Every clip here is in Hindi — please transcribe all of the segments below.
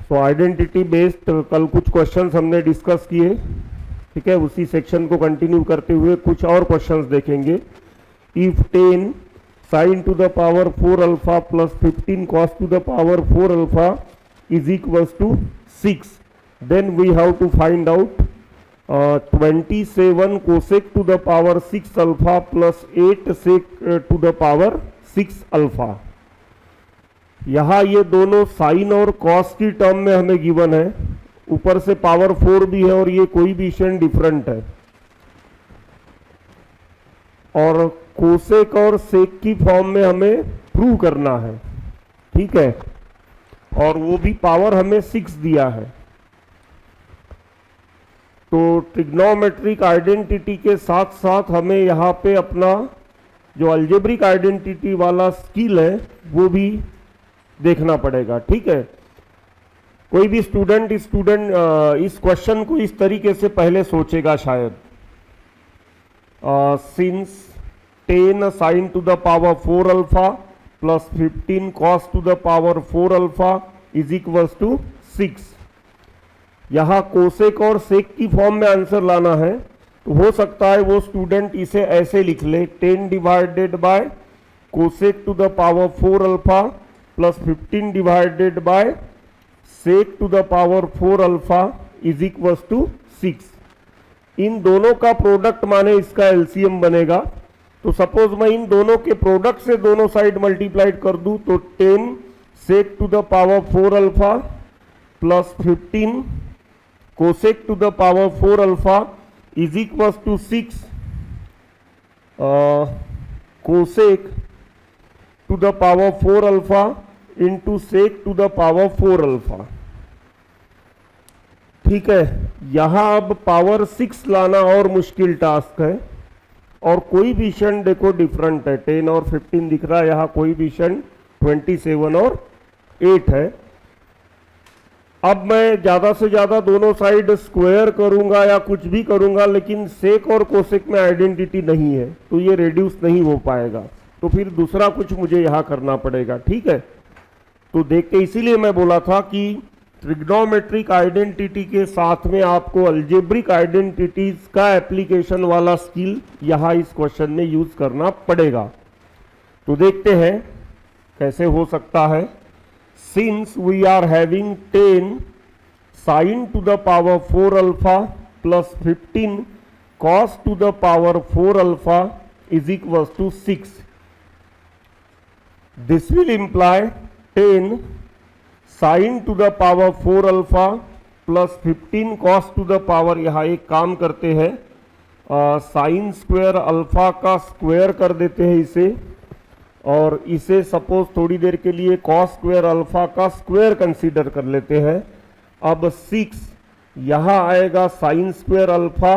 सो आइडेंटिटी बेस्ड कल कुछ क्वेश्चंस हमने डिस्कस किए, ठीक है। उसी सेक्शन को कंटिन्यू करते हुए कुछ और क्वेश्चंस देखेंगे। If 10 sin to the power 4 alpha plus 15 cos to the power 4 alpha is equals to 6, then we have to find out 27 cosec to the power 6 alpha plus 8 sec to the power 6 alpha। यहाँ ये दोनों साइन और कॉस की टर्म में हमें गिवन है, ऊपर से पावर 4 भी है और ये कोई भी इक्वेशन डिफरेंट है, और कोसेक और सेक की फॉर्म में हमें प्रूव करना है, ठीक है। और वो भी पावर हमें 6 दिया है। तो ट्रिग्नोमेट्रिक आइडेंटिटी के साथ साथ हमें यहाँ पे अपना जो अलजेब्रिक आइडेंटिटी वाला स्किल है वो भी देखना पड़ेगा, ठीक है। कोई भी स्टूडेंट इस क्वेश्चन को इस तरीके से पहले सोचेगा शायद, since 10 sin to the power 4 alpha plus 15 cos to the power 4 alpha is equals to 6। यहाँ कोसेक और सेक की फॉर्म में आंसर लाना है, तो हो सकता है वो स्टूडेंट इसे ऐसे लिख ले, 10 divided by cosec to the power 4 alpha plus 15 divided by sec to the power 4 alpha is equals to 6। इन दोनों का प्रोडक्ट माने इसका एलसीएम बनेगा। तो सपोज मैं इन दोनों के प्रोडक्ट से दोनों साइड मल्टीप्लाइड कर दूं, तो 10 sec to the power 4 alpha plus 15 cosec to the power 4 alpha is equals to 6 cosec to the power 4 alpha into sec to the power 4 alpha, ठीक है। यहां अब पावर 6 लाना और मुश्किल टास्क है, और कोई भी क्षण देखो डिफरेंट है, 10 और 15 दिख रहा है, यहाँ कोई भी क्षण 27 और 8 है। अब मैं ज़्यादा से ज़्यादा दोनों साइड स्क्वायर करूंगा या कुछ भी करूंगा, लेकिन सेक और कोसेक में आइडेंटिटी नहीं है, तो ये रेड्यूस नहीं हो पाएगा, तो फिर दूसरा कुछ मुझे यहाँ करना पड़ेगा, ठीक है। तो देख के इसीलिए मैं बोला था कि ट्रिग्नोमेट्रिक आइडेंटिटी के साथ में आपको अलजेब्रिक आइडेंटिटीज का एप्लीकेशन वाला स्किल यहाँ इस क्वेश्चन में यूज करना पड़ेगा। तो देखते हैं कैसे हो सकता है। Since we are having 10 sine to the power 4 alpha plus 15 cos to the power 4 alpha is equal to 6, this will imply 10 sine to the power 4 alpha plus 15 cos to the power, यहाँ एक काम करते हैं, साइन स्क्वायर अल्फा का स्क्वायर कर देते हैं इसे, और इसे सपोज थोड़ी देर के लिए कॉस स्क्वायर अल्फा का स्क्वायर कंसीडर कर लेते हैं। अब 6 यहाँ आएगा साइन स्क्वायर अल्फा,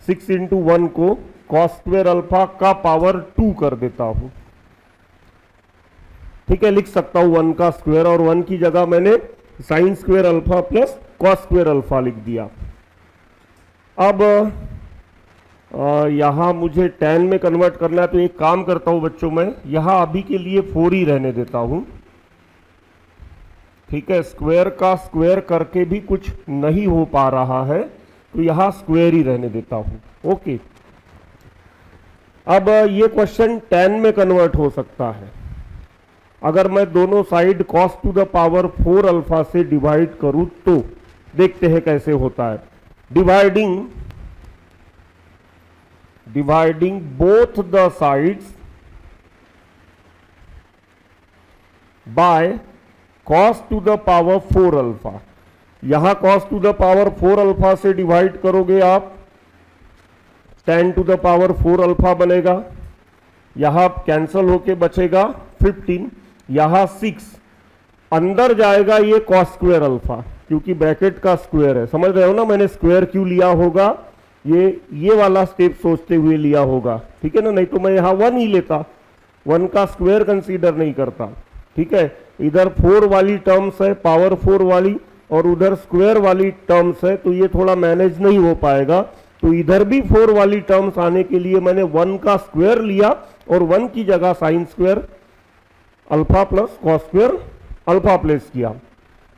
6 इंटू 1 को कॉस स्क्वायर अल्फा का पावर 2 कर देता हूँ, ठीक है। लिख सकता हूं 1 का स्क्वायर, और 1 की जगह मैंने sign square alpha plus cos square alpha लिख दिया। अब यहां मुझे 10 में कन्वर्ट करना है, तो एक काम करता हूं बच्चों, मैं यहां अभी के लिए 4 ही रहने देता हूं, ठीक है। स्क्वायर का स्क्वायर करके भी कुछ नहीं हो पा रहा है, तो यहां स्क्वायर ही रहने देता हूं, ओके। अब ये क्वेश्चन 10 में कन्वर्ट हो सकता है अगर मैं दोनों side cos to the power 4 alpha से डिवाइड करूं, तो देखते हैं कैसे होता है। Dividing both the sides by cos to the power 4 alpha. यहां cos to the power 4 alpha से डिवाइड करोगे आप, 10 टू द पावर 4 अल्फा बनेगा, यहां कैंसल होके बचेगा 15, यहां 6 अंदर जाएगा ये कॉस स्क्वायर अल्फा, क्योंकि ब्रैकेट का स्क्वायर है, समझ रहे हो ना। मैंने स्क्वायर क्यों लिया होगा, ये वाला स्टेप सोचते हुए लिया होगा, ठीक है ना। नहीं तो मैं यहां 1 ही लेता, 1 का स्क्वायर कंसीडर नहीं करता, ठीक है। इधर 4 वाली टर्म्स है, पावर 4 वाली, और उधर स्क्वायर वाली टर्म्स है, तो ये थोड़ा मैनेज नहीं हो पाएगा। तो इधर भी 4 वाली टर्म्स आने के लिए मैंने 1 का स्क्वायर लिया, और 1 की जगह sign square alpha plus cos square alpha place किया।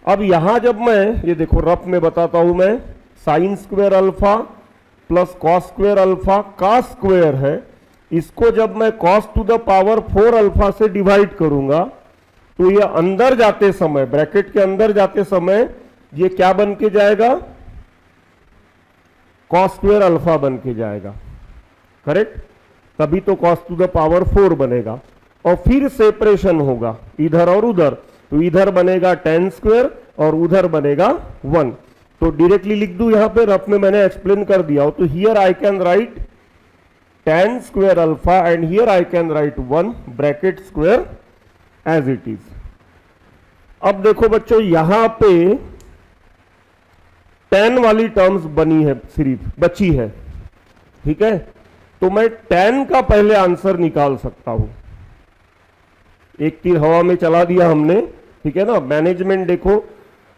अब यहां जब मैं ये देखो रफ में बताता हूं मैं, sign square alpha plus cos square alpha का स्क्वायर है, इसको जब मैं cos to the power 4 alpha से डिवाइड करूंगा तो ये अंदर जाते समय, ब्रैकेट के अंदर जाते समय ये क्या बन के जाएगा, कॉस स्क्वायर अल्फा बन के जाएगा, करेक्ट। तभी तो कॉस टू द पावर 4 बनेगा। और फिर सेपरेशन होगा इधर और उधर, तो इधर बनेगा tan स्क्वायर और उधर बनेगा 1। तो डायरेक्टली लिख दूं यहां पे, रफ में मैंने एक्सप्लेन कर दिया हो। तो here I can write tan square alpha and here I can write 1 bracket square as it is. अब देखो बच्चों यहां पे tan वाली टर्म्स बनी है, सिर्फ बची है, ठीक है। तो मैं tan का पहले आंसर निकाल सकता हूं। एक तीर हवा में चला दिया हमने, ठीक है ना। मैनेजमेंट देखो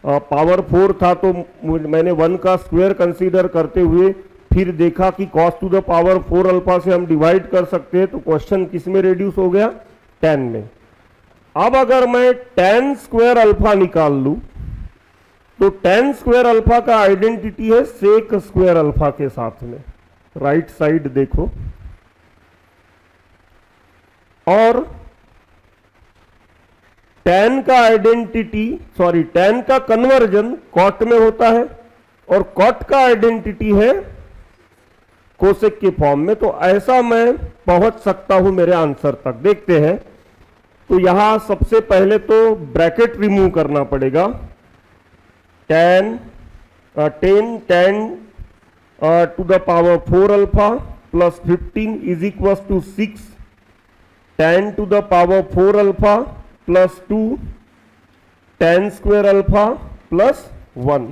पावर 4 था तो मैंने 1 का स्क्वायर कंसीडर करते हुए फिर देखा कि cos to the power 4 alpha से हम डिवाइड कर सकते हैं, तो क्वेश्चन किस में रेड्यूस हो गया, tan में। अब अगर मैं tan स्क्वायर अल्फा निकाल लूं तो tan स्क्वायर अल्फा का आइडेंटिटी है सेक स्क्वायर अल्फा के साथ में, राइट साइड देखो। और tan का आइडेंटिटी, सॉरी tan का कन्वर्जन कॉट में होता है और कॉट का आइडेंटिटी है कोसेक के फॉर्म में। तो ऐसा मैं पहुंच सकता हूं मेरे आंसर तक। देखते हैं। तो यहां सबसे पहले तो ब्रैकेट रिमूव करना पड़ेगा। tan to the power 4 alpha plus 15 is equal to 6 tan to the power 4 alpha plus 2 tan square alpha plus 1।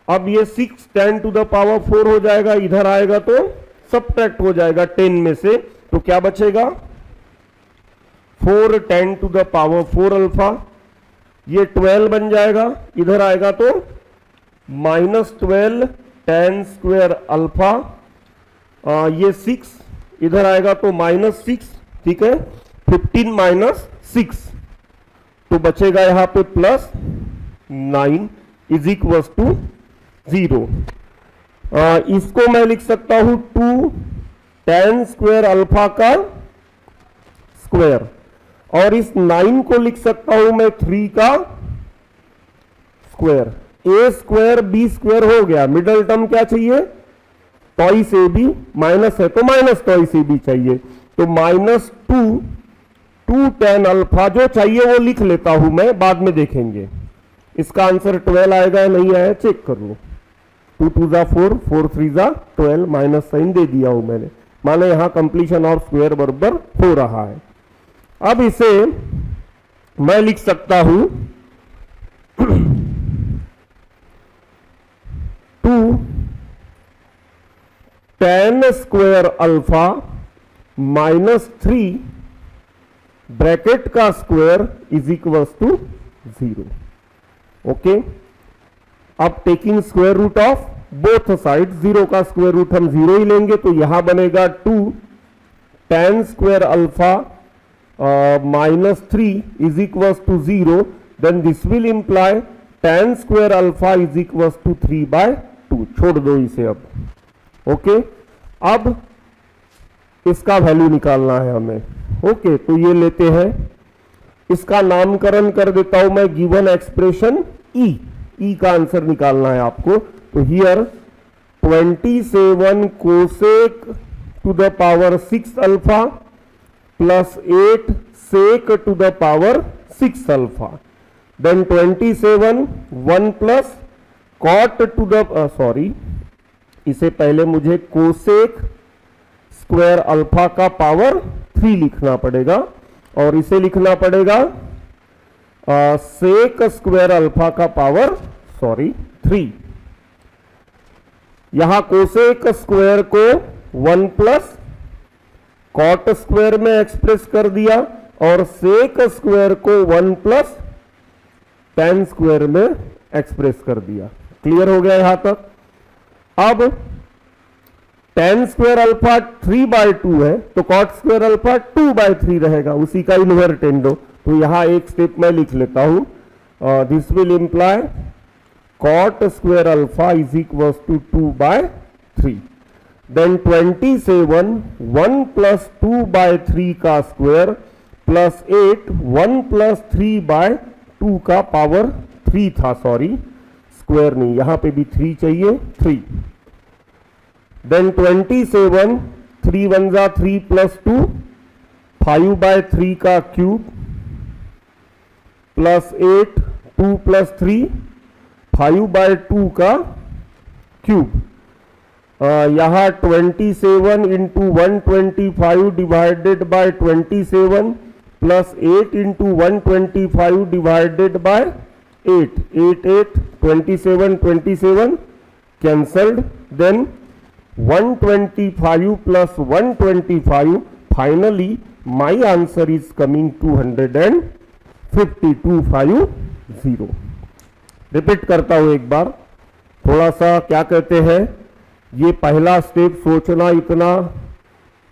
अब ये 6 tan टू द पावर 4 हो जाएगा, इधर आएगा तो सबट्रैक्ट हो जाएगा 10 में से, तो क्या बचेगा 4 tan to the power 4 alpha, ये 12 बन जाएगा, इधर आएगा तो -12 tan स्क्वायर अल्फा, ये 6 इधर आएगा तो -6, ठीक है। 15 - 6 तो बचेगा यहां पे +9 इज इक्वल टू 0। इसको मैं लिख सकता हूं 2 tan स्क्वायर अल्फा का स्क्वायर, और इस 9 को लिख सकता हूं मैं 3 का square. a square b square हो गया, मिडल टर्म क्या चाहिए, टॉइस ए बी, माइनस है तो माइनस टॉइस ए बी चाहिए, तो -2 tan अल्फा जो चाहिए वो लिख लेता हूं मैं, बाद में देखेंगे। इसका आंसर 12 आएगा या नहीं आया चेक कर लो। 2 2 जा 4, 4 3 जा 12, माइनस साइन दे दिया हूं मैंने, माने यहां कंप्लीशन ऑफ स्क्वायर बराबर हो रहा है। अब इसे मैं लिख सकता हूं 2 tan स्क्वायर अल्फा -3 ब्रैकेट का square is equal to 0। Okay, अब taking square root of both side, 0 का स्क्वायर रूट हम 0 ही लेंगे, तो यहां बनेगा 2 tan square alpha -3 is equal to 0, then this will imply tan square alpha is equal to 3/2। छोड़ दो इसे अब। ओके, अब इसका वैल्यू निकालना है हमें। ओके, तो ये लेते हैं, इसका नामकरण कर देता हूं मैं गिवन एक्सप्रेशन ई का आंसर निकालना है आपको। तो here 27 cosec to the power 6 alpha plus 8 sec to the power 6 alpha, then 27 1 plus cot to the इसे पहले मुझे कोसेक स्क्वायर अल्फा का पावर 3 लिखना पड़ेगा, और इसे लिखना पड़ेगा सेक स्क्वायर अल्फा का पावर 3। यहां कोसेक स्क्वायर को 1 प्लस कॉट स्क्वायर में एक्सप्रेस कर दिया, और सेक स्क्वायर को 1 प्लस tan स्क्वायर में एक्सप्रेस कर दिया। क्लियर हो गया यहां तक। अब tan स्क्वायर अल्फा 3/2 है, तो कॉट स्क्वायर अल्फा 2/3 रहेगा, उसी का इन्वर्टेंडो। तो यहां एक स्टेप मैं लिख लेता हूं, this will imply cot square alpha is equals to 2/3. Then 27 1 plus 2/3 का स्क्वायर प्लस 8 1 प्लस 3/2 का पावर 3 था, सॉरी स्क्वायर नहीं, यहां पे भी 3 चाहिए, 3. देन 27 3 1 जा 3 प्लस 2 5/3 का क्यूब प्लस 8 2 प्लस 3 5/2 का क्यूब. यहाँ 27 into 125 divided by 27 plus 8 into 125 divided by 8 8 8 27 27 cancelled. Then 125 plus 125, finally my answer is coming 250. Repeat करता हूं एक बार, थोड़ा सा क्या कहते हैं, ये पहला स्टेप सोचना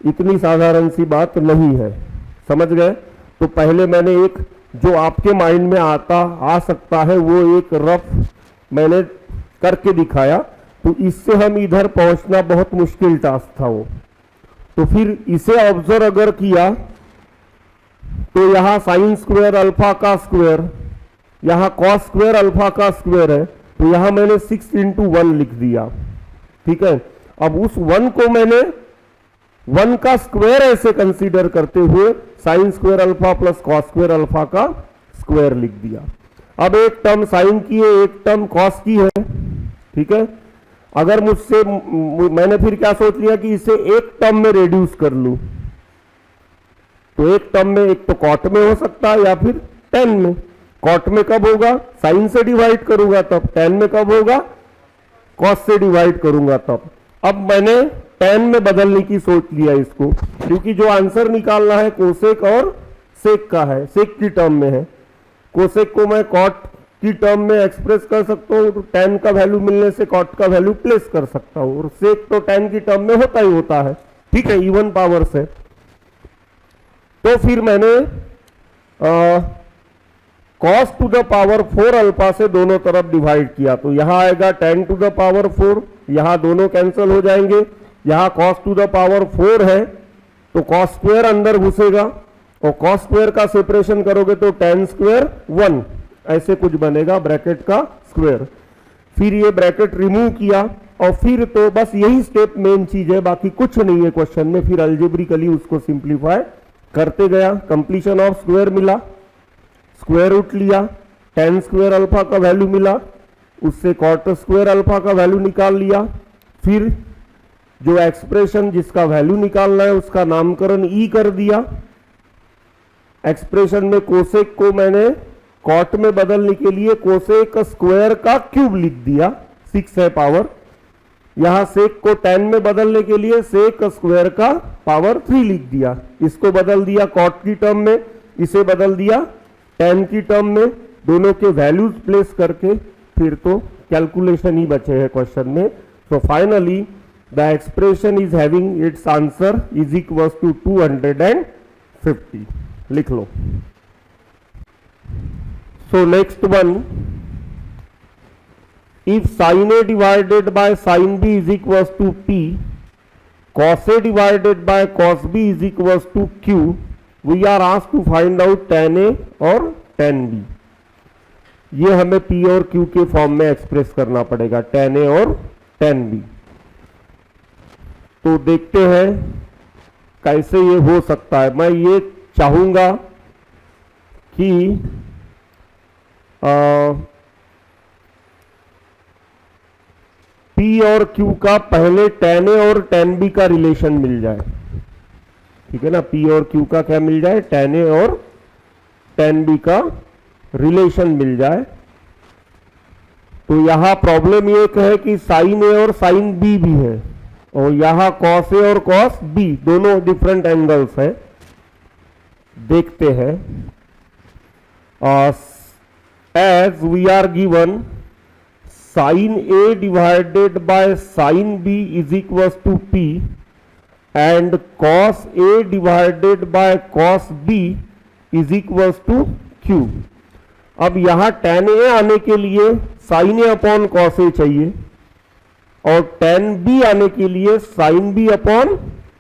इतनी साधारण सी बात नहीं है, समझ गए. तो पहले मैंने एक जो आपके माइंड में आ सकता है वो एक रफ मैंने करके दिखाया, तो इससे हम इधर पहुंचना बहुत मुश्किल टास्क था वो. तो फिर इसे ऑब्जर्व अगर किया तो यहां साइन स्क्वायर अल्फा का स्क्वायर, यहां कॉस स्क्वायर अल्फा का स्क्वायर है, तो यहां मैंने 6 इंटू 1 लिख दिया, ठीक है. अब उस 1 को मैंने 1 का स्क्वायर ऐसे कंसीडर करते हुए sign square alpha plus cos square alpha का स्क्वायर लिख दिया. अब एक टर्म साइन की है, एक टर्म कॉस की है, ठीक है. अगर मुझसे मैंने फिर क्या सोच लिया कि इसे एक टर्म में रेड्यूस कर लूं, तो एक टर्म में एक तो कॉट में हो सकता है या फिर टेन में. कॉट में कब होगा, साइन से डिवाइड करूंगा तब. टेन में कब होगा, कॉस से डिवाइड करूंगा तब. अब मैंने टेन में बदलने की सोच लिया इसको, क्योंकि जो आंसर निकालना है कोसेक और सेक का है, सेक की टर्म में है. कोसेक को मैं कॉट की टर्म में एक्सप्रेस कर सकता हूं, तो टेन का वैल्यू मिलने से कॉट का वैल्यू प्लेस कर सकता हूं, और सेक तो टेन की टर्म में होता ही होता है, ठीक है, इवन पावर से. तो फिर मैंने cos to the power 4 alpha से दोनों तरफ डिवाइड किया, तो यहां आएगा 10 टू द पावर 4, यहां दोनों कैंसिल हो जाएंगे. यहां cos टू द पावर 4 है तो cos स्क्वायर अंदर घुसेगा, और cos स्क्वायर का सेपरेशन करोगे तो 10 स्क्वायर 1 ऐसे कुछ बनेगा, ब्रैकेट का स्क्वायर. फिर ये ब्रैकेट रिमूव किया, और फिर तो बस यही स्टेप मेन चीज है, बाकी कुछ नहीं है क्वेश्चन में. फिर अल्जेब्रिकली उसको सिंप्लीफाई करते गया, कंप्लीशन ऑफ स्क्वायर मिला, स्क्वायर रूट लिया, 10 स्क्वायर अल्फा का वैल्यू मिला, उससे कॉट स्क्वायर अल्फा का वैल्यू निकाल लिया. फिर जो एक्सप्रेशन जिसका वैल्यू निकालना है उसका नामकरण ई कर दिया. एक्सप्रेशन में कोसेक को मैंने कॉट में बदलने के लिए कोसेक स्क्वायर का क्यूब लिख दिया, 6 है पावर. यहां सेक को 10 में बदलने के लिए सेक स्क्वायर का पावर 3 लिख दिया. इसको बदल दिया कॉट की टर्म में, इसे बदल दिया 10 की टर्म में, दोनों के वैल्यूज प्लेस करके फिर तो कैलकुलेशन ही बचे हैं क्वेश्चन में. So finally the expression is having its answer is equals to 250. लिख लो. So next one, if sin A divided by sin B is equals to P, cos A divided by cos B is equals to Q, we are asked to find out tan A और tan B. ये हमें P और Q के फॉर्म में एक्सप्रेस करना पड़ेगा, tan A और tan B. तो देखते हैं कैसे ये हो सकता है. मैं ये चाहूंगा कि P और Q का पहले tan A और tan B का रिलेशन मिल जाए, ठीक है ना. P और Q का क्या मिल जाए, tan A और tan B का रिलेशन मिल जाए. तो यहां प्रॉब्लम ये है कि sin A और sin B भी है, और यहां cos A और cos B दोनों डिफरेंट एंगल्स है. देखते हैं. As we are given sin A divided by sin B is equals to P and cos A divided by cos B is equals to Q. अब यहां tan a आने के लिए sin a upon cos a चाहिए और tan b आने के लिए sin b upon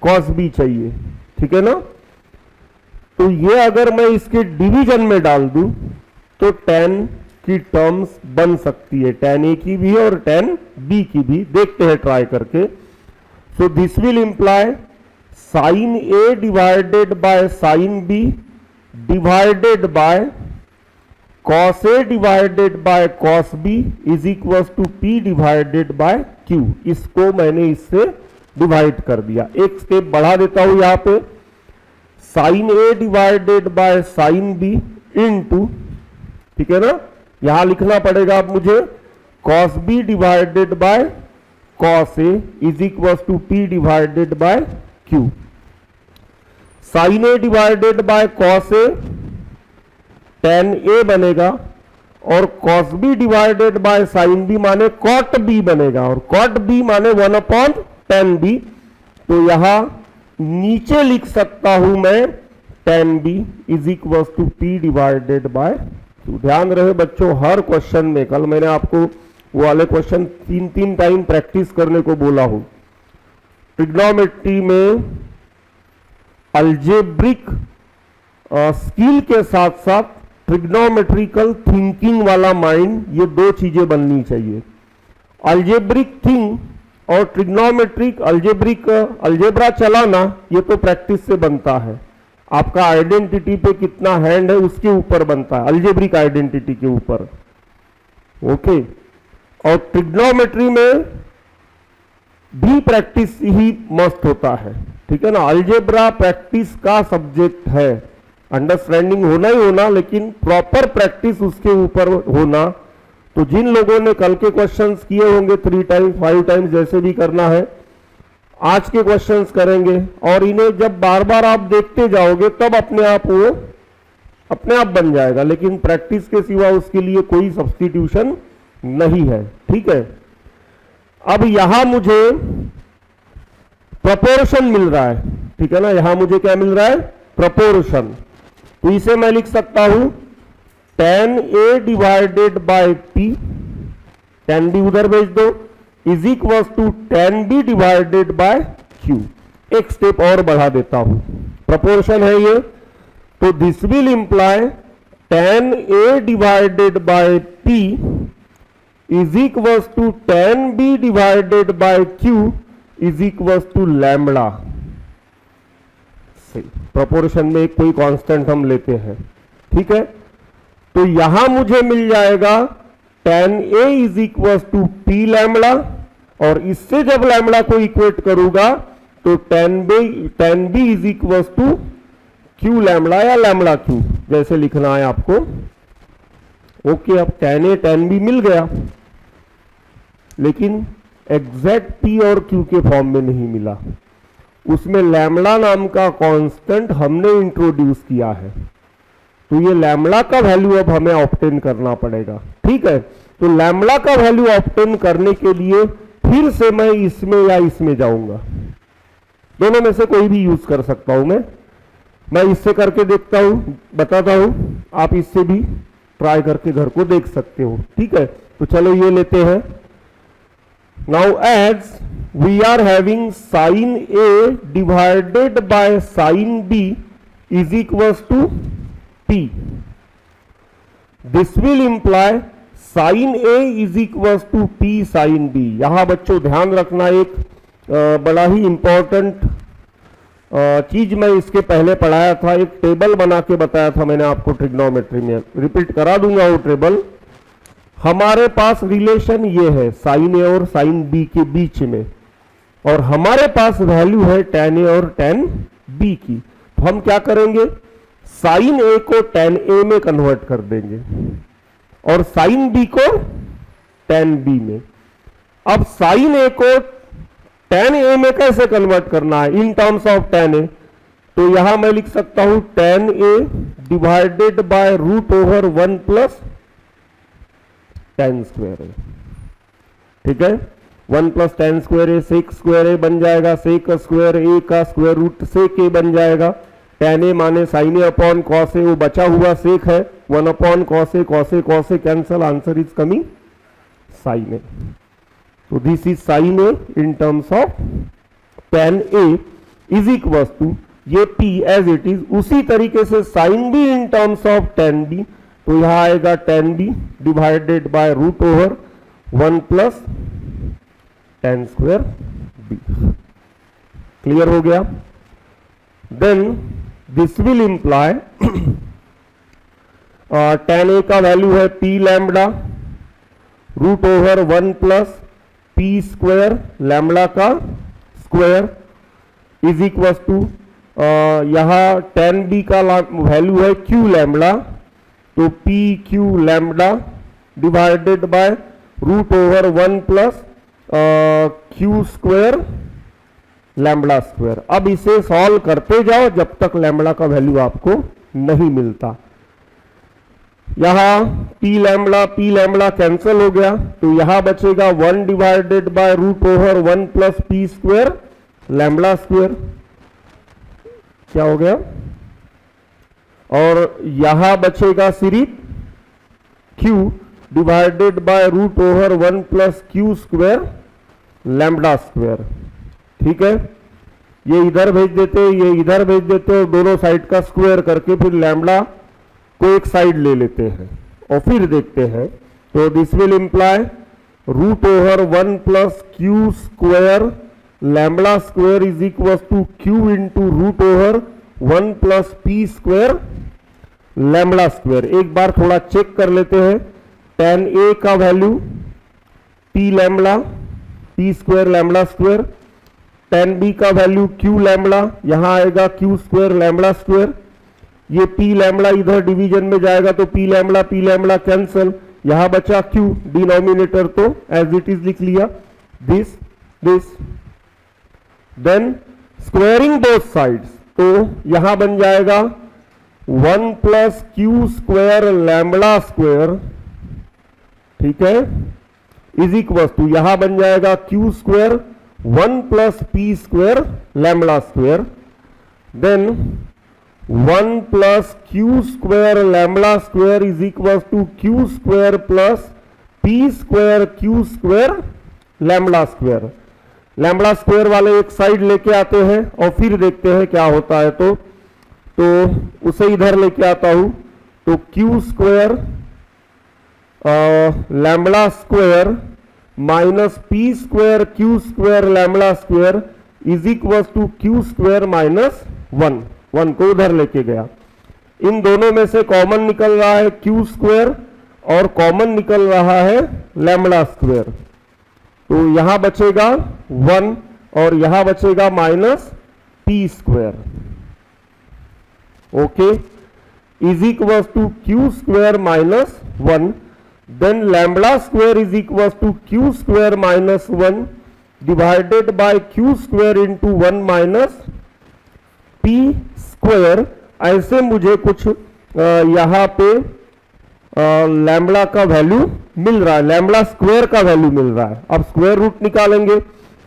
cos b चाहिए, ठीक है ना। तो ये अगर मैं इसके डिवीजन में डाल दूं तो tan की टर्म्स बन सकती है, tan a की भी और tan b की भी। देखते हैं ट्राई करके। So this will imply sin a divided by sin b divided by cos a divided by cos b is equal to p divided by q। इसको मैंने इससे डिवाइड कर दिया। एक स्टेप बढ़ा देता हूं यहां पे, sin a divided by sin b into, ठीक है ना, यहां लिखना पड़ेगा अब मुझे cos b divided by cos a is equal to p divided by q। sin a divided by cos a tan a बनेगा और cos b divided by sin b माने cot b बनेगा और cot b माने 1 अपॉन tan b। तो यहां नीचे लिख सकता हूं मैं tan b is equal to p divided by q। ध्यान रहे बच्चों, हर क्वेश्चन में, कल मैंने आपको वो वाले क्वेश्चन 3 टाइम प्रैक्टिस करने को बोला हूं। ट्रिग्नोमेट्री में अलजेब्रिक स्किल के साथ साथ ट्रिग्नोमेट्रिकल थिंकिंग वाला माइंड, ये 2 चीजें बननी चाहिए। अलजेब्रिक थिंक और ट्रिग्नोमेट्रिक अलजेब्रा चलाना, ये तो प्रैक्टिस से बनता है। आपका आइडेंटिटी पे कितना हैंड है उसके ऊपर बनता है, अलजेब्रिक आइडेंटिटी के ऊपर, ओके। और ट्रिग्नोमेट्री में भी प्रैक्टिस ही मस्त होता है, ठीक है ना। अलजेब्रा प्रैक्टिस का सब्जेक्ट है, अंडरस्टैंडिंग होना ही होना, लेकिन प्रॉपर प्रैक्टिस उसके ऊपर होना। तो जिन लोगों ने कल के क्वेश्चंस किए होंगे 3 टाइम्स 5 टाइम्स जैसे भी करना है, आज के क्वेश्चंस करेंगे और इन्हें जब बार बार आप देखते जाओगे तब अपने आप वो अपने आप बन जाएगा। लेकिन प्रैक्टिस के सिवा उसके लिए कोई सब्स्टिट्यूशन नहीं है, ठीक है। अब यहां मुझे प्रपोर्शन मिल रहा है, ठीक है ना, यहां मुझे क्या मिल रहा है, प्रपोर्शन। तो इसे मैं लिख सकता हूं tan a divided by p, tan b उधर भेज दो, is equal to tan b divided by q। एक स्टेप और बढ़ा देता हूं, प्रपोर्शन है ये, तो this will imply tan a divided by p is equal to tan b divided by q is equal to lambda. Proportion में कोई कांस्टेंट हम लेते हैं, ठीक है। तो यहां मुझे मिल जाएगा tan a is equal to p lambda, और इससे जब लैम्बडा को इक्वेट करूंगा तो tan b is equal to q lambda या लैम्बडा q, जैसे लिखना है आपको, ओके। अब tan a tan b मिल गया, लेकिन एग्जैक्ट p और q के फॉर्म में नहीं मिला। उसमें लैम्बडा नाम का कांस्टेंट हमने इंट्रोड्यूस किया है, तो ये लैम्बडा का वैल्यू अब हमें ऑब्टेन करना पड़ेगा, ठीक है। तो लैम्बडा का वैल्यू ऑब्टेन करने के लिए फिर से मैं इसमें या इसमें जाऊंगा, दोनों में से कोई भी यूज कर सकता हूं मैं इससे करके देखता हूं, बताता हूं, आप इससे भी ट्राई करके घर को देख सकते हो, ठीक है। तो चलो ये लेते हैं। Now as we are having sin a divided by sin b is equals to p. This will imply sin a is equals to p sin b। यहां बच्चों ध्यान रखना, एक बड़ा ही इंपॉर्टेंट चीज मैं इसके पहले पढ़ाया था, एक टेबल बना के बताया था मैंने आपको ट्रिग्नोमेट्री में, रिपीट करा दूंगा वो टेबल। हमारे पास रिलेशन ये है sin a और sin b के बीच में, और हमारे पास वैल्यू है tan a और tan b की। तो हम क्या करेंगे, sin a को tan a में कन्वर्ट कर देंगे और sin b को tan b में। अब sin a को tan a में कैसे कन्वर्ट करना है इन टर्म्स ऑफ tan a, तो यहां मैं लिख सकता हूं tan a divided by root over 1 plus tan square a, ठीक है। 1 plus tan square A, sec square A बन जाएगा, सेक स्क्वायर ए का स्क्वायर रूट सेक ए बन जाएगा। tan ए माने sign A upon cos A, वो बचा हुआ सेक है 1 upon cos a cancel, answer is coming sin a. So this is sin a in terms of tan a is equals to ये p एज इट इज, उसी तरीके से sin b in terms of tan b, तो यहां आएगा tan b divided by root over 1 plus tan square b. Clear हो गया? Then this will imply tan a का वैल्यू है p lambda root over 1 plus p square lambda का स्क्वायर इज इक्वल टू यहां tan b का वैल्यू है q लैम्बडा, तो p q lambda divided by root over 1 plus q square lambda square. अब इसे सॉल्व करते जाओ जब तक लैम्बडा का वैल्यू आपको नहीं मिलता. यहां p लैम्बडा कैंसिल हो गया, तो यहां बचेगा 1 divided by root over 1 plus p square lambda square. क्या हो गया? और यहां बचेगा सिर्फ q divided by root over 1 plus q square lambda square. ठीक है, ये इधर भेज देते, ये इधर भेज देते और दोनों साइड का स्क्वायर करके फिर लैम्बडा को एक साइड ले लेते हैं और फिर देखते हैं. तो this will imply root over 1 plus q square lambda square is equal to q into root over 1 plus p square lambda square. एक बार थोड़ा चेक कर लेते हैं. tan a का value p lambda p square lambda square, tan b का वैल्यू q लैम्बडा, यहां आएगा q स्क्वायर लैम्बडा स्क्वायर. ये p लैम्बडा इधर डिवीजन में जाएगा तो p लैम्बडा कैंसिल, यहां बचा q, डिनोमिनेटर तो एज इट इज लिख लिया this. Then squaring both sides, तो यहां बन जाएगा 1 plus q square lambda square. ठीक है, इज इक्वल टू यहां बन जाएगा q square 1 plus p square lambda square. Then 1 plus q square lambda square is equal to q square plus p square q square lambda square. Lambda square वाले एक साइड लेके आते हैं और फिर देखते हैं क्या होता है. तो उसे इधर लेके आता हूं, तो q square lambda square minus p square q square lambda square is equal to q square minus 1 को उधर लेके गया. इन दोनों में से कॉमन निकल रहा है q स्क्वायर और कॉमन निकल रहा है लैम्बडा स्क्वायर. तो यहां बचेगा 1 और यहां बचेगा minus p square. Okay, is equal to q square minus 1. Then lambda square is equal to q square minus 1 divided by q square into 1 minus p square. ऐसे मुझे कुछ यहां पे लैम्बडा का वैल्यू मिल रहा है, लैम्बडा स्क्वायर का वैल्यू मिल रहा है. अब स्क्वायर रूट निकालेंगे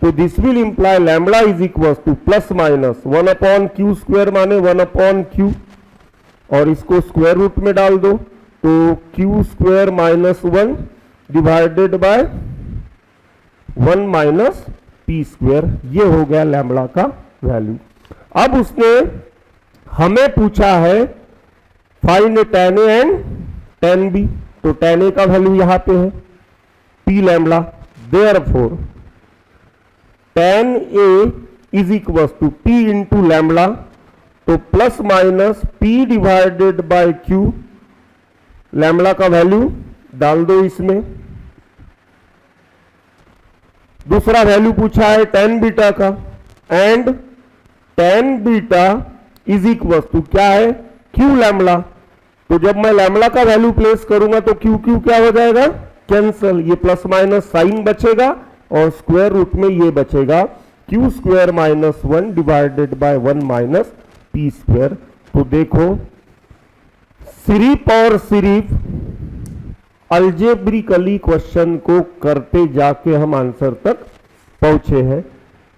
तो this will imply lambda is equal two plus minus 1 upon Q square माने 1 अपॉन क्यू, और इसको स्क्वायर रूट में डाल दो तो Q square minus 1 divided bye 1 minus P square. ये हो गया लैम्बडा का वैल्यू. अब उसने हमें पूछा है find tan a and tan b, तो tan a का वैल्यू यहां पे है p lambda. Therefore tan a is equal to p into lambda, तो plus minus p divided by q. Lambda का वैल्यू डाल दो इसमें. दूसरा वैल्यू पूछा है tan बीटा का, and tan beta is equal to क्या है q लैम्बडा. तो जब मैं लैम्बडा का वैल्यू प्लेस करूंगा तो क्यू क्या हो जाएगा, कैंसल. ये प्लस माइनस साइन बचेगा और स्क्वायर रूट में ये बचेगा Q square minus 1 divided bye 1 minus P square. तो देखो सिर्फ और सिर्फ अलजेब्रिकली क्वेश्चन को करते जाके हम आंसर तक पहुंचे हैं.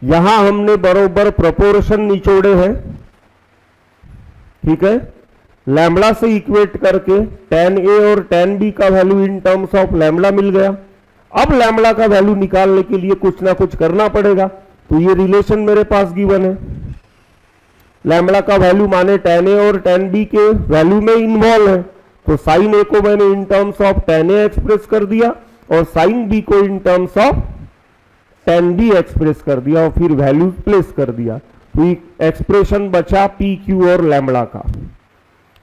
यहां हमने बरोबर प्रोपोर्शन निचोड़े हैं. ठीक है, लैम्बडा से इक्वेट करके tan a और tan b का value in terms of lambda मिल गया। अब लैम्बडा का वैल्यू निकालने के लिए कुछ ना कुछ करना पड़ेगा, तो ये रिलेशन मेरे पास गिवन है। लैम्बडा का वैल्यू माने tan a और tan b के वैल्यू में इन्वॉल्व है, तो साइन a को मैंने इन terms of tan a express कर दिया और साइन b को इन terms of tan b express कर दिया और फिर वैल्यू प्लेस कर दिया, तो एक्सप्रेशन बचा p q और लैम्बडा का।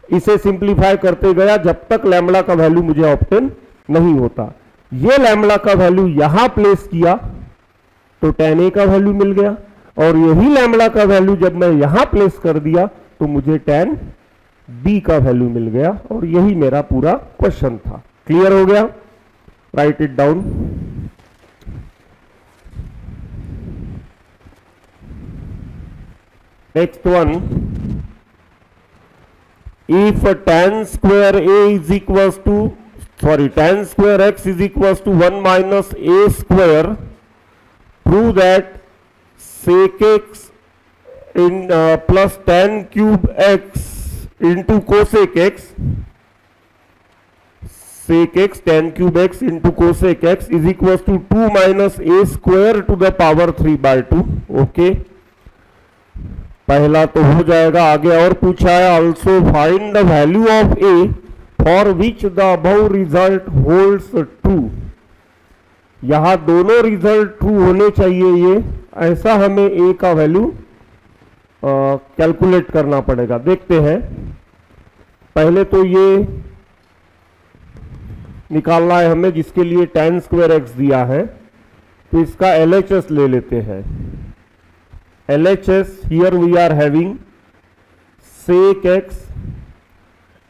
इसे सिंप्लीफाई करते गया जब तक लैम्बडा का वैल्यू मुझे ऑब्टेन नहीं होता। ये लैम्बडा का वैल्यू यहां प्लेस किया तो tan a का वैल्यू मिल गया, और यही लैम्बडा का वैल्यू जब मैं यहां प्लेस कर दिया तो मुझे tan b का वैल्यू मिल गया, और यही मेरा पूरा क्वेश्चन था। क्लियर हो गया? Right it down. Next one, if tan square a is equals to tan square x is equals to 1 minus a square, prove that sec x in plus tan cube x into cosec x, sec x tan cube x into cosec x is equals to 2 minus a square to the power 3 by 2। Okay, पहला तो हो जाएगा। आगे और पूछा है, also find the value of A for which the above result holds true. यहां दोनों रिजल्ट ट्रू होने चाहिए, ये ऐसा हमें ए का वैल्यू कैलकुलेट करना पड़ेगा। देखते हैं, पहले तो ये निकालना है हमें जिसके लिए tan स्क्वायर एक्स दिया है, तो इसका LHS ले लेते हैं। LHS, here we are having sec x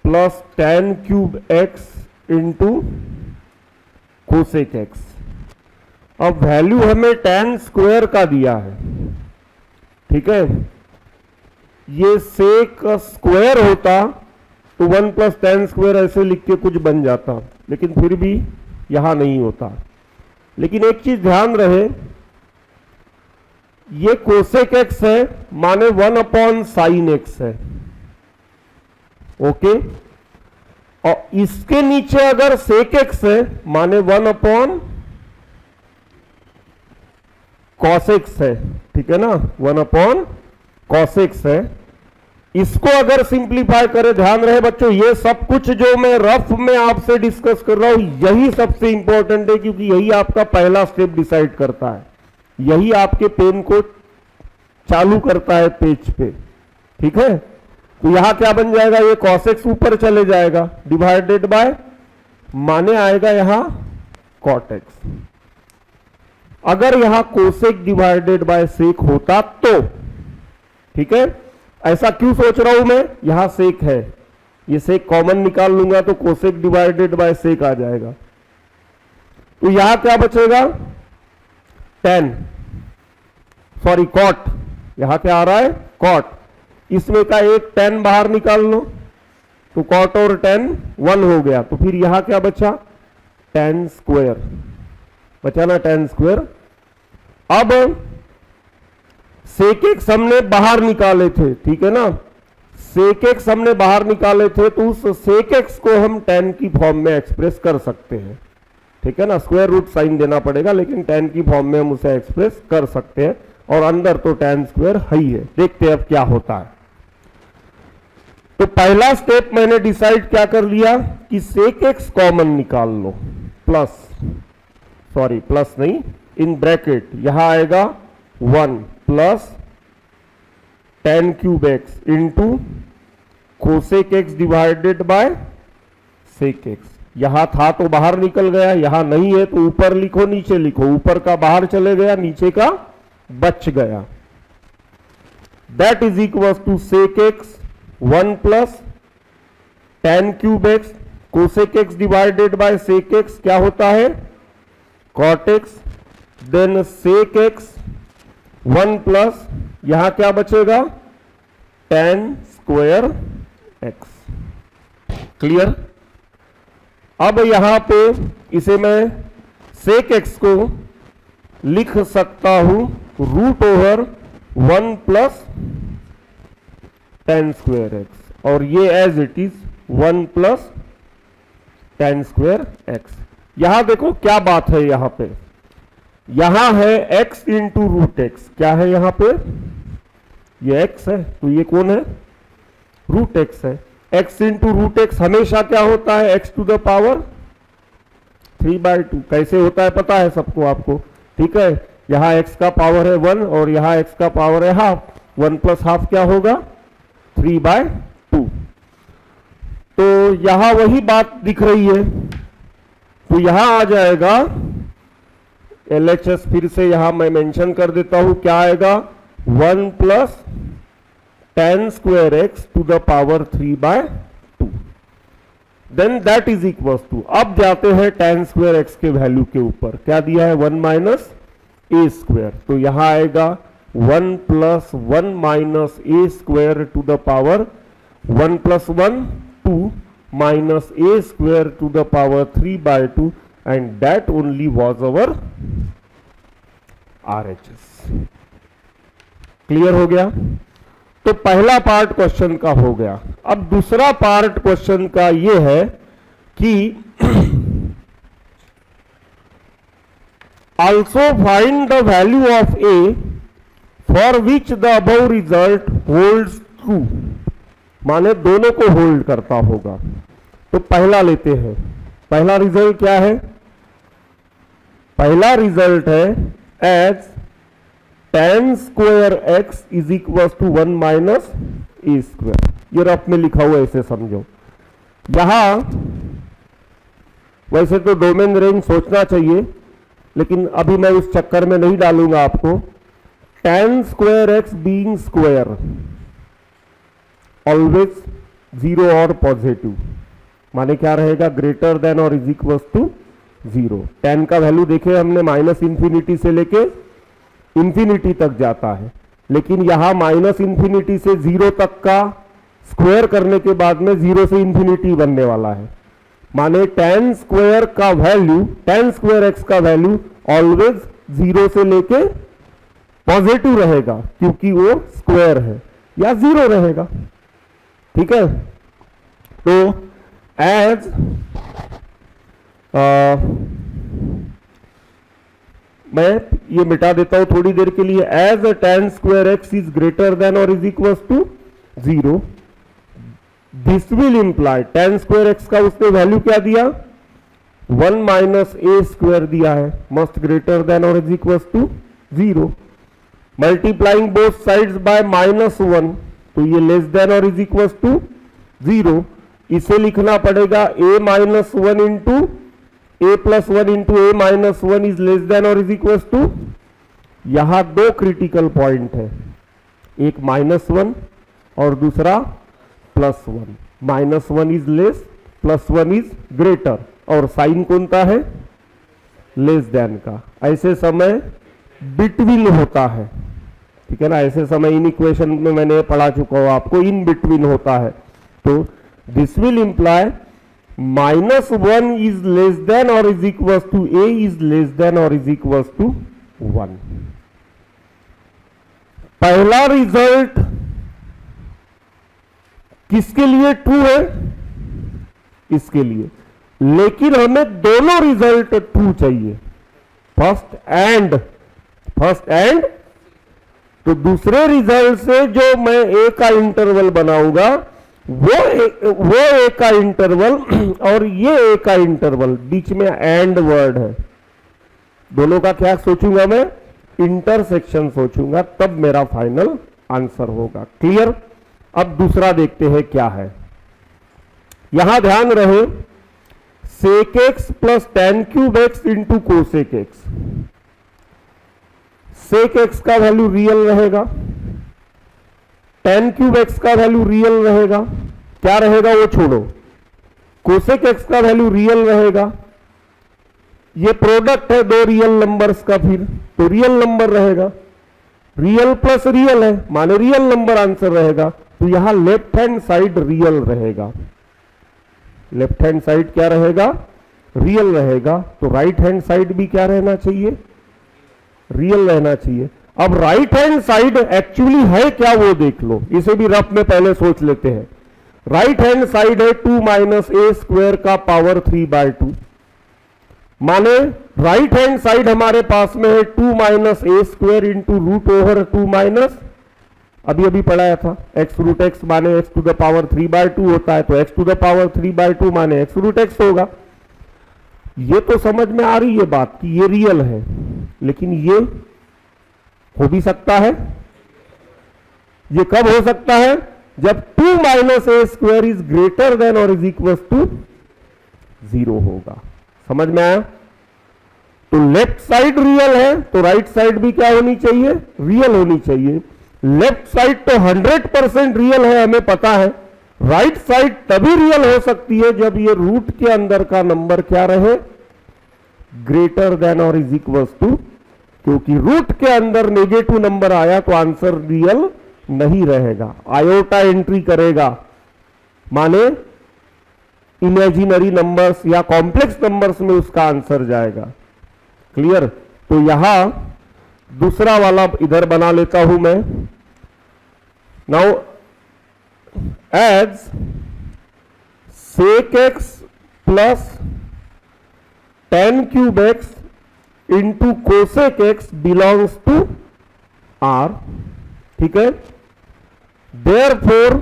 plus tan cube x into cosec x। अब वैल्यू हमें tan स्क्वायर का दिया है, ठीक है। ये sec स्क्वायर होता तो 1 प्लस tan स्क्वायर ऐसे लिख के कुछ बन जाता, लेकिन फिर भी यहां नहीं होता। लेकिन एक चीज ध्यान रहे, ये कोसेक एक्स है माने 1 अपॉन साइन एक्स है, ओके। और इसके नीचे अगर सेक एक्स है माने 1 अपॉन कॉस एक्स है, ठीक है ना, 1 अपॉन कॉस एक्स है। इसको अगर सिंप्लीफाई करें, ध्यान रहे बच्चों, ये सब कुछ जो मैं रफ में आपसे डिस्कस कर रहा हूं यही सबसे इंपॉर्टेंट है, क्योंकि यही आपका पहला स्टेप डिसाइड करता है, यही आपके पेन को चालू करता है पेज पे, ठीक है। तो यहां क्या बन जाएगा, ये cos x ऊपर चले जाएगा डिवाइडेड बाय माने आएगा यहां cot x। अगर यहां कोसेक डिवाइडेड बाय सेक होता तो, ठीक है। ऐसा क्यों सोच रहा हूं मैं, यहां सेक है, ये सेक कॉमन निकाल लूंगा तो कोसेक डिवाइडेड बाय सेक आ जाएगा। तो यहां क्या बचेगा, कॉट, यहां क्या आ रहा है कॉट, इसमें का एक tan बाहर निकाल लो तो कॉट और tan 1 हो गया, तो फिर यहां क्या बचा, tan स्क्वायर बचा ना, tan स्क्वायर। अब सेक एक्स हमने बाहर निकाले थे, ठीक है ना, सेक एक्स हमने बाहर निकाले थे, तो उस सेक एक्स को हम tan की फॉर्म में एक्सप्रेस कर सकते हैं, ठीक है ना। स्क्वायर रूट साइन देना पड़ेगा, लेकिन tan की फॉर्म में हम उसे एक्सप्रेस कर सकते हैं, और अंदर तो tan स्क्वायर है ही है। देखते हैं अब क्या होता है। तो पहला स्टेप मैंने डिसाइड क्या कर लिया कि सेक एक्स कॉमन निकाल लो, प्लस नहीं, इन ब्रैकेट यहां आएगा 1 plus tan cube x into cosec x divided by sec x. यहां था तो बाहर निकल गया, यहां नहीं है तो ऊपर लिखो नीचे लिखो, ऊपर का बाहर चले गया, नीचे का बच गया। That is equal to sec x 1 plus tan cube x cosec x divided by sec x क्या होता है, cot x, then sec x 1 plus यहां क्या बचेगा, tan स्क्वायर एक्स। क्लियर? अब यहां पे इसे मैं सेक एक्स को लिख सकता हूं root over 1 plus tan square x. और ये as it is 1 plus tan square x. यहां देखो क्या बात है, यहां पे यहां है x इंटू रूट एक्स। क्या है यहां पे? ये x है, तो ये कौन है? रूट एक्स है। x इंटू रूट एक्स हमेशा क्या होता है? x to the power 3/2। कैसे होता है पता है सबको, आपको? ठीक है, यहां x का पावर है 1 और यहां x का पावर है हाफ। 1 प्लस हाफ क्या होगा? 3/2। तो यहां वही बात दिख रही है, तो यहां आ जाएगा LHS। फिर से यहां मैं मेंशन कर देता हूं, क्या आएगा? 1 plus tan square x to the power 3/2। Then that is equal to, अब जाते हैं tan स्क्वायर एक्स के वैल्यू के ऊपर। क्या दिया है? 1 माइनस ए स्क्वायर। तो यहां आएगा 1 plus 1 minus A square to the power 1 plus 1 2 minus A square to the power 3/2 and that only was our RHS। Clear हो गया? तो पहला पार्ट क्वेश्चन का हो गया। अब दूसरा पार्ट क्वेश्चन का ये है कि also find the value of a for which the above result holds true। माने दोनों को होल्ड करता होगा। तो पहला लेते हैं। पहला रिजल्ट क्या है? पहला रिजल्ट है as tan square x is equal to 1 minus A square. ये रफ में लिखा हुआ है, ऐसे समझो। यहां वैसे तो डोमेन रेंज सोचना चाहिए, लेकिन अभी मैं उस चक्कर में नहीं डालूंगा आपको। tan square x being square always 0 और पॉजिटिव, माने क्या रहेगा? ग्रेटर देन और इज इक्वल टू 0। tan का वैल्यू देखे हमने माइनस इंफिनिटी से लेके इंफिनिटी तक जाता है, लेकिन यहां माइनस इंफिनिटी से 0 तक का स्क्वायर करने के बाद में 0 से इंफिनिटी बनने वाला है। माने tan स्क्वायर का वैल्यू, tan स्क्वायर एक्स का वैल्यू ऑलवेज 0 से लेके पॉजिटिव रहेगा, क्योंकि वो स्क्वायर है, या 0 रहेगा। ठीक है, तो एज मैं ये मिटा देता हूं थोड़ी देर के लिए। As a tan square x is greater than और is equal to 0, this will imply, tan square x का उसने वैल्यू क्या दिया? 1 माइनस ए स्क्वायर दिया है, मस्ट ग्रेटर देन और is equal to 0। Multiplying both sides by -1, तो ये लेस देन और इज इक्वल टू 0। इसे लिखना पड़ेगा a minus 1 into a plus 1 into a minus 1 is less than और इज इक्वल टू, यहां दो क्रिटिकल पॉइंट है, एक -1 और दूसरा +1। -1 इज लेस, +1 इज ग्रेटर, और साइन कौन सा है? लेस देन का। ऐसे समय बिटवीन होता है, ठीक है ना? ऐसे समय इन इक्वेशन में मैंने पढ़ा चुका हूं आपको, इन बिटवीन होता है। तो this will imply -1 is less than और is equal to a is less than और इज इक्वल टू 1। पहला रिजल्ट किसके लिए ट्रू है? इसके लिए। लेकिन हमें दोनों रिजल्ट ट्रू चाहिए, फर्स्ट एंड। तो दूसरे रिजल्ट से जो मैं a का इंटरवल बनाऊंगा वो ए का इंटरवल और ये ए का इंटरवल, बीच में एंड वर्ड है, दोनों का क्या सोचूंगा मैं? इंटरसेक्शन सोचूंगा, तब मेरा फाइनल आंसर होगा। क्लियर? अब दूसरा देखते हैं क्या है। यहां ध्यान रहे, sec x plus tan cube x into cosec x. Sec x का वैल्यू रियल रहेगा, tan क्यूब एक्स का वैल्यू रियल रहेगा, क्या रहेगा वो छोड़ो, कोसेक एक्स का वैल्यू रियल रहेगा। ये प्रोडक्ट है दो रियल नंबर्स का, फिर तो रियल नंबर रहेगा। रियल प्लस रियल है माने रियल नंबर आंसर रहेगा, तो यहां लेफ्ट हैंड साइड रियल रहेगा। लेफ्ट हैंड साइड क्या रहेगा? रियल रहेगा। तो राइट हैंड साइड भी क्या रहना चाहिए? रियल रहना चाहिए। अब राइट हैंड साइड एक्चुअली है क्या वो देख लो, इसे भी रफ में पहले सोच लेते हैं। राइट हैंड साइड है 2 माइनस ए स्क्वायर का पावर 3/2, माने राइट हैंड साइड हमारे पास में है 2 माइनस ए square into root over 2 minus, अभी अभी पढ़ाया था एक्स रूट एक्स माने एक्स टू द पावर 3/2 होता है, तो एक्स टू द पावर 3/2 माने एक्स रूट एक्स होगा। ये तो समझ में आ रही है बात कि ये रियल है, लेकिन ये हो भी सकता है। ये कब हो सकता है? जब 2 minus A square is greater than और इज इक्वल टू 0 होगा। समझ में आया? तो लेफ्ट साइड रियल है तो राइट साइड भी क्या होनी चाहिए? रियल होनी चाहिए। लेफ्ट साइड तो 100% रियल है, हमें पता है। राइट साइड तभी रियल हो सकती है जब ये रूट के अंदर का नंबर क्या रहे? ग्रेटर देन और इज इक्वल टू, क्योंकि रूट के अंदर नेगेटिव नंबर आया तो आंसर रियल नहीं रहेगा, आयोटा एंट्री करेगा, माने इमेजिनरी नंबर्स या कॉम्प्लेक्स नंबर्स में उसका आंसर जाएगा। क्लियर? तो यहां दूसरा वाला इधर बना लेता हूं मैं। Now as sec x plus tan cube x into cosec x belongs to R, ठीक है। Therefore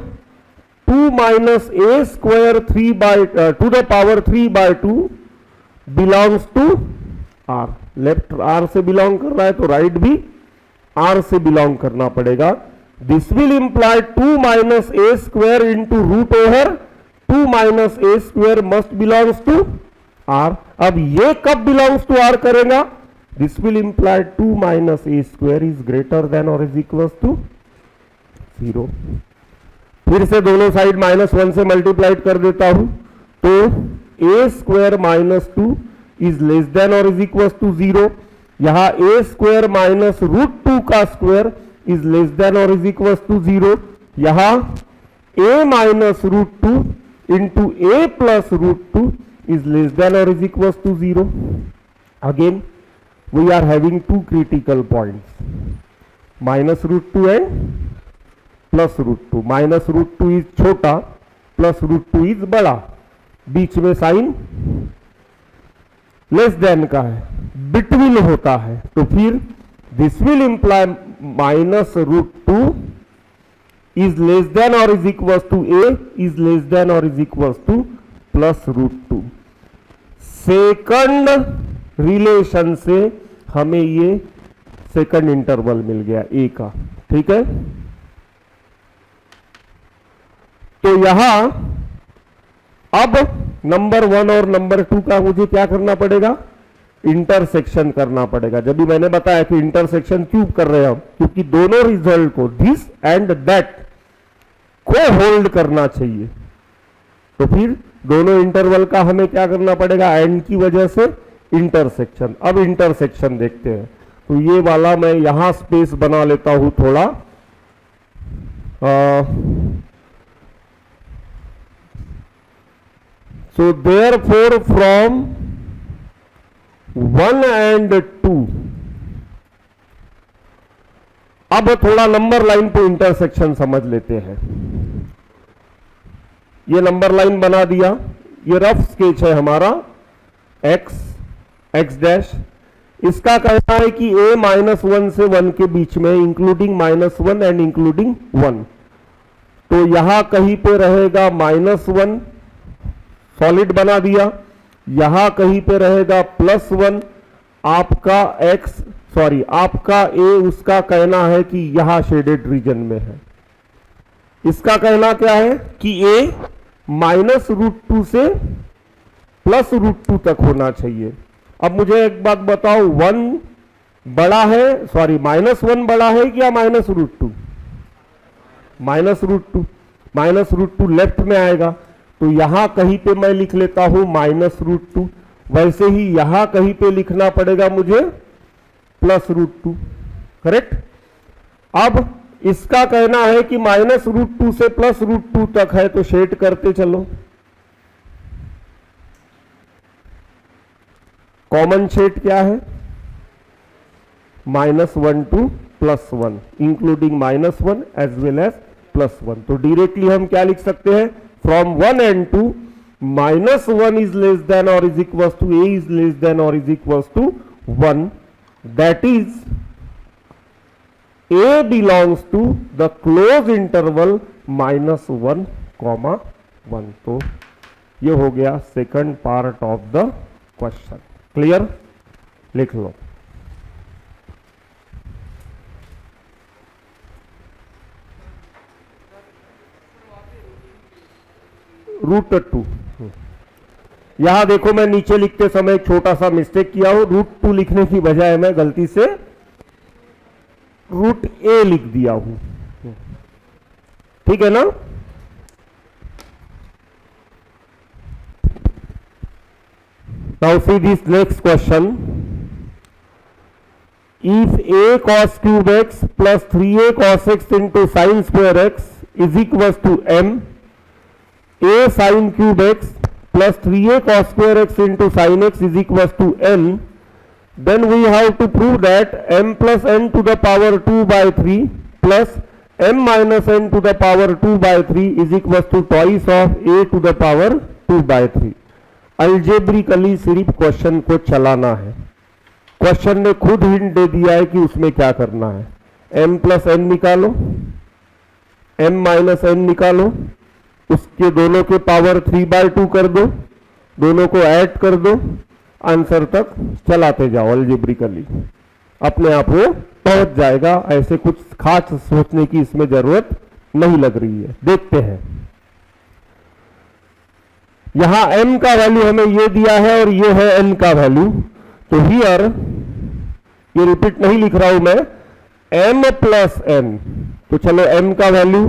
2 minus A square 2 the power 3/2 belongs to R. Left R से बिलोंग कर रहा है तो राइट भी आर से बिलोंग करना पड़ेगा। This will imply 2 minus A square into root over 2 minus A square must belongs to R. अब ये कब बिलोंग्स टू आर करेगा? This will imply 2 minus A square is greater than और इज इक्वल टू 0। फिर से दोनों साइड -1 से मल्टीप्लाइड कर देता हूं तो A square minus 2 is less than और इज इक्वल टू 0। यहां ए स्क्वायर माइनस रूट 2 का स्क्वायर इज लेस देन और इज इक्वल टू 0। यहां A minus root 2 into A plus root 2 is less than or is equals to 0. Again we are having two critical points, minus root 2 and plus root 2. minus root 2 is छोटा, plus root 2 is बड़ा, बीच में साइन लेस देन का है, बिटवीन होता है, तो फिर this will imply minus root 2 is less than और is equals to A is less than और is equals to plus root 2। Second relation से हमें ये सेकंड इंटरवल मिल गया ए का, ठीक है। तो यहां अब नंबर 1 और नंबर 2 का मुझे क्या करना पड़ेगा? इंटरसेक्शन करना पड़ेगा। जब भी मैंने बताया कि इंटरसेक्शन क्यों कर रहे हैं हम, क्योंकि दोनों रिजल्ट को दिस एंड दैट को होल्ड करना चाहिए। तो फिर दोनों इंटरवल का हमें क्या करना पड़ेगा? एंड की वजह से इंटरसेक्शन। अब इंटरसेक्शन देखते हैं। तो ये वाला मैं यहां स्पेस बना लेता हूं थोड़ा, सो देयरफॉर फ्रॉम 1 and 2 अब थोड़ा नंबर लाइन पे इंटरसेक्शन समझ लेते हैं। ये नंबर लाइन बना दिया, ये रफ स्केच है हमारा x डैश। इसका कहना है कि a -1 से 1 के बीच में इंक्लूडिंग -1 एंड इंक्लूडिंग 1, तो यहां कहीं पे रहेगा -1, सॉलिड बना दिया। यहां कहीं पे रहेगा +1। आपका आपका a उसका कहना है कि यहां शेडेड रीजन में है। इसका कहना क्या है कि a -√2 से +√2 तक होना चाहिए। अब मुझे एक बात बताओ, 1 बड़ा है, -1 बड़ा है क्या -√2? -√2, -√2 लेफ्ट में आएगा, तो यहां कहीं पे मैं लिख लेता हूं -√2। वैसे ही यहां कहीं पे लिखना पड़ेगा मुझे +√2, करेक्ट। अब इसका कहना है कि -√2 से +√2 तक है, तो शेड करते चलो। कॉमन शेड क्या है? -1 to +1 including -1 as well as +1। तो डायरेक्टली हम क्या लिख सकते हैं? from 1 and 2, minus 1 is less than or is equals to a is less than or is equals to 1, that is a belongs to the close interval minus 1 comma 1. तो ये हो गया second part of the question. Clear? लिख लो. √2. यहां देखो मैं नीचे लिखते समय एक छोटा सा मिस्टेक किया हूं. √2 लिखने की बजाय मैं गलती से √a लिख दिया हूं. ठीक है ना? Now see this next question. If a cos cube x plus 3a cos x into sin square x is equals to m, a sin cube x plus 3a cos square x into sin x is equals to n, then we have to prove that m plus n to the power 2 by 3 plus m minus n to the power 2 by 3 is equals to twice of a to the power 2 by 3. Algebraically सिर्फ क्वेश्चन को चलाना है. क्वेश्चन ने खुद हिंट दे दिया है कि उसमें क्या करना है. m प्लस n निकालो, m माइनस n निकालो, उसके दोनों के पावर 3/2 कर दो, दोनों को ऐड कर दो, आंसर तक चलाते जाओ. अल्जेब्रिकली अपने आप वो पहुंच जाएगा. ऐसे कुछ खास सोचने की इसमें जरूरत नहीं लग रही है. देखते हैं. यहां m का वैल्यू हमें ये दिया है और ये है n का वैल्यू. तो हियर ये रिपीट नहीं लिख रहा हूं मैं, m प्लस n. तो चलो m का value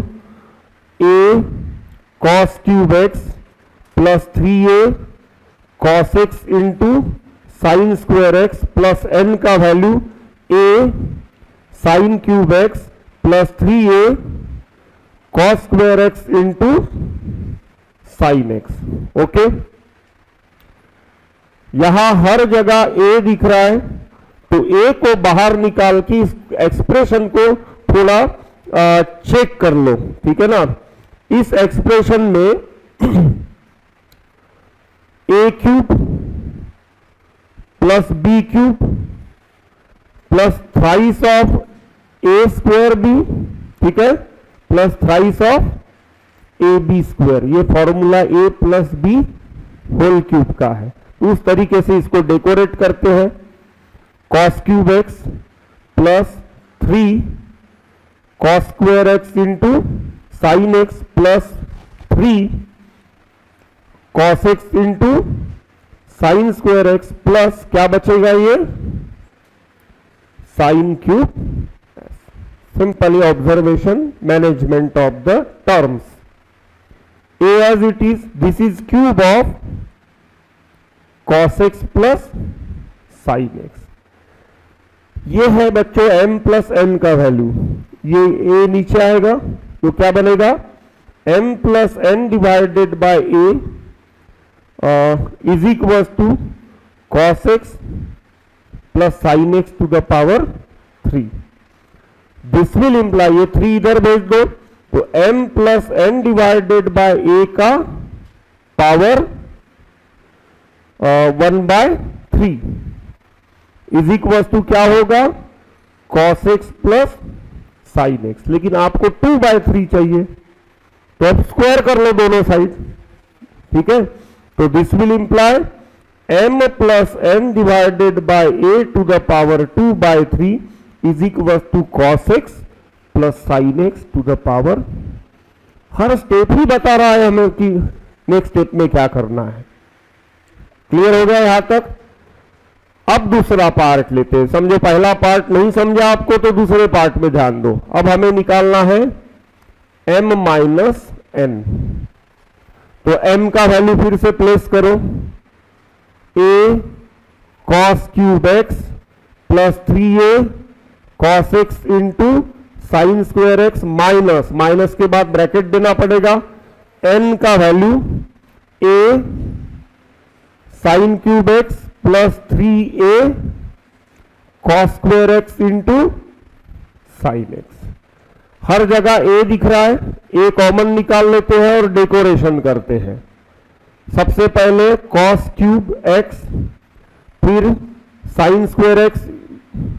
a cos cube x plus 3a cos x इंटू sine square x plus n का value a sine cube x plus 3a cos square x इंटू साइन एक्स. ओके, यहां हर जगह a दिख रहा है, तो a को बाहर निकाल के इस एक्सप्रेशन को थोड़ा चेक कर लो. ठीक है ना? इस एक्सप्रेशन में a cube plus b cube plus thrice of a square b, ठीक है, plus thrice of A B square, ये formula a plus B whole cube का है. उस तरीके से इसको डेकोरेट करते हैं. Cos cube x plus 3 cos square x into sine x plus 3 cos x into sine square x plus क्या बचेगा ये sine cube. Simply observation, management of the terms. A as it is, this is cube of cos x plus sin x. ये है बच्चों m प्लस n का वैल्यू. ये a नीचे आएगा तो क्या बनेगा m plus n divided by a is equal to cos x plus sin x to the power 3. This will imply, ये 3 इधर भेज दो, तो m plus n divided by a का पावर 1/3 इज इक्वल टू क्या होगा cos x plus sin x. लेकिन आपको 2/3 चाहिए, तो अब स्क्वायर कर लो दोनों साइड. ठीक है, तो this will imply m plus n divided by a to the power 2/3 is equal to cos x plus sine x to the power. हर स्टेप ही बता रहा है हमें कि नेक्स्ट स्टेप में क्या करना है. क्लियर हो गया यहां तक? अब दूसरा पार्ट लेते हैं. समझो पहला पार्ट नहीं समझा आपको तो दूसरे पार्ट में ध्यान दो. अब हमें निकालना है m माइनस n. तो m का वैल्यू फिर से प्लेस करो. a cos cube x plus 3a cos x इंटू sine square x minus, minus के बाद ब्रैकेट देना पड़ेगा. n का value a sine cube x plus 3a cos square x into sine x. हर जगह ए दिख रहा है, ए कॉमन निकाल लेते हैं और डेकोरेशन करते हैं। सबसे पहले कॉस क्यूब एक्स, फिर साइन स्क्वायर एक्स,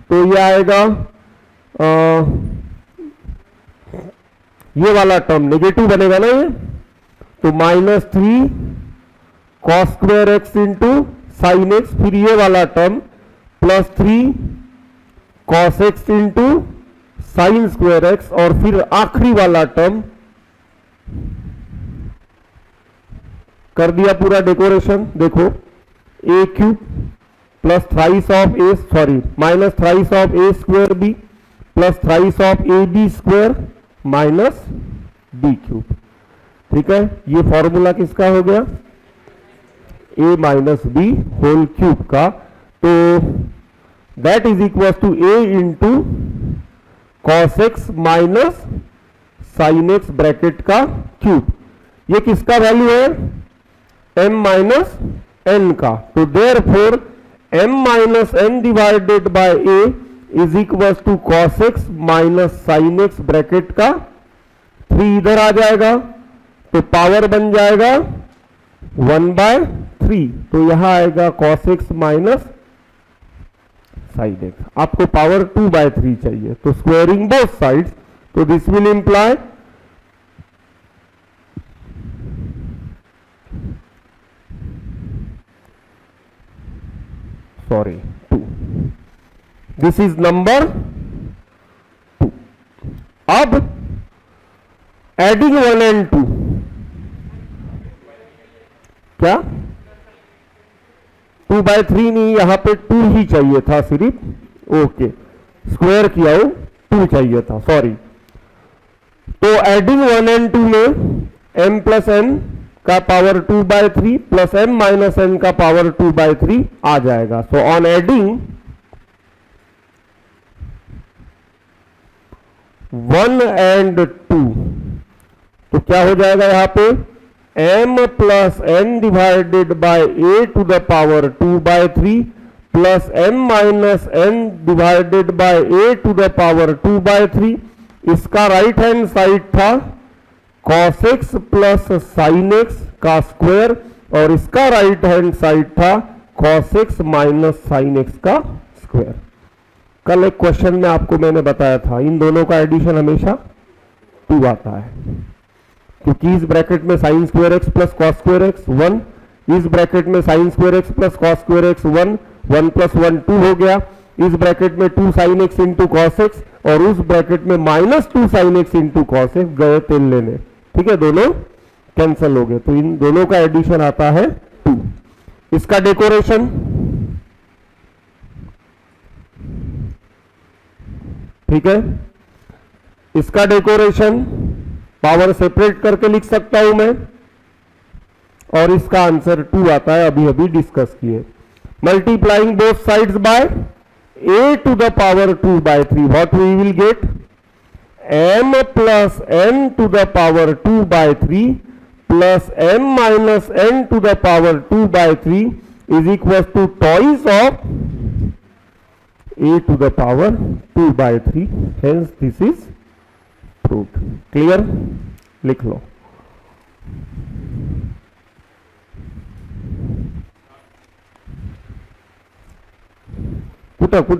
तो ये आएगा ये वाला टर्म नेगेटिव बनेगा ना ये, तो -3 cos square x into sine x, फिर ये वाला term +3 cos x into sine square x, और फिर आखिरी वाला टर्म कर दिया पूरा डेकोरेशन। देखो A cube plus thrice of A, sorry minus thrice of A square B plus thrice of A B square minus B cube. ठीक है, ये फॉर्मूला किसका हो गया, A minus B whole cube का। तो that is equal to A into cos x minus sine x bracket का क्यूब। ये किसका वैल्यू है, m माइनस n का। तो therefore m minus n divided by a is equal to cos x minus sine x bracket का 3 इधर आ जाएगा, तो पावर बन जाएगा 1/3। तो यहां आएगा cos x minus sine x. आपको पावर 2/3 चाहिए, तो स्क्वायरिंग बोथ साइड्स, तो this will imply sorry 2, this is number 2। अब एडिंग 1 and 2, क्या 2/3 नहीं, यहां पे 2 ही चाहिए था सिर्फ, ओके स्क्वायर किया हो 2 चाहिए था, सॉरी। तो एडिंग 1 and 2 में m प्लस n का power 2/3 plus m minus n का पावर 2/3 आ जाएगा। सो ऑन एडिंग 1 and 2, तो क्या हो जाएगा यहां पे m plus n divided by a to the power 2/3 plus m minus n divided by a to the power 2/3। इसका राइट हैंड साइड था cos x plus sine x का स्क्वायर, और इसका राइट हैंड साइड था cos x minus sine x का स्क्वायर। कल एक क्वेश्चन में आपको मैंने बताया था, इन दोनों का एडिशन हमेशा 2 आता है, क्योंकि इस ब्रैकेट में sign square x plus cos square x 1, इस ब्रैकेट में sign square x plus cos square x 1, 1 + 1 2 हो गया, इस ब्रैकेट में 2 sine x into cos x, और उस ब्रैकेट में -2 sine x into cos x, गए तेल लेने। ठीक है, दोनों कैंसिल हो गए, तो इन दोनों का एडिशन आता है 2। इसका डेकोरेशन, ठीक है, इसका डेकोरेशन पावर सेपरेट करके लिख सकता हूं मैं, और इसका आंसर 2 आता है, अभी अभी डिस्कस किए। Multiplying both sides by a to the power 2/3, what we will get, m plus n to the power 2/3 plus m minus n to the power 2/3 is equal to twice of a to the power 2/3, hence this is proved. Clear, लिख लो। कुछ